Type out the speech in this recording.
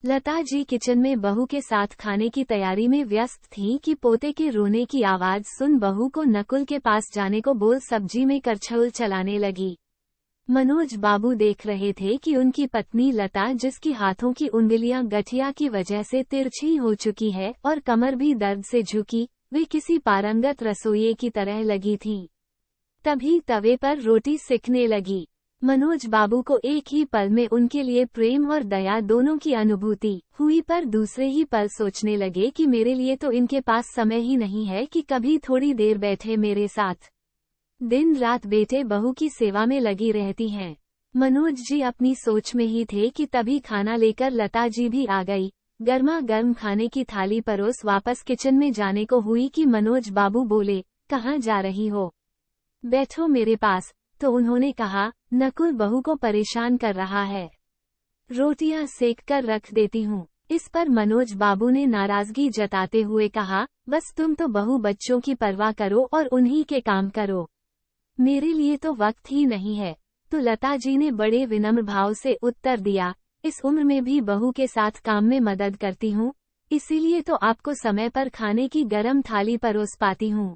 Lata ji kitchen में बहू के साथ खाने की तैयारी में व्यस्त थीं कि पोते के रोने की आवाज सुन बहू को नकुल के पास जाने को बोल सब्जी में करछुल चलाने लगी। मनोज बाबू देख रहे थे कि उनकी पत्नी लता, जिसकी हाथों की उंगलियां गठिया की वजह से तिरछी हो चुकी है और कमर भी दर्द से झुकी, वे किसी पारंगत रसोइये की तरह लगी थीं। तभी तवे पर रोटी सिकने लगी। मनोज बाबू को एक ही पल में उनके लिए प्रेम और दया दोनों की अनुभूति हुई, पर दूसरे ही पल सोचने लगे कि मेरे लिए तो इनके पास समय ही नहीं है कि कभी थोड़ी देर बैठे मेरे साथ। दिन रात बेटे बहू की सेवा में लगी रहती हैं। मनोज जी अपनी सोच में ही थे कि तभी खाना लेकर लता जी भी आ गई। गर्मा गर्म खाने की थाली परोस वापस किचन में जाने को हुई कि मनोज बाबू बोले, कहाँ जा रही हो? बैठो मेरे पास। तो उन्होंने कहा, नकुल बहू को परेशान कर रहा है, रोटियां सेक कर रख देती हूँ। इस पर मनोज बाबू ने नाराजगी जताते हुए कहा, बस तुम तो बहू बच्चों की परवाह करो और उन्हीं के काम करो, मेरे लिए तो वक्त ही नहीं है। तो लता जी ने बड़े विनम्र भाव से उत्तर दिया, इस उम्र में भी बहू के साथ काम में मदद करती हूँ, इसीलिए तो आपको समय पर खाने की गरम थाली परोस पाती हूँ।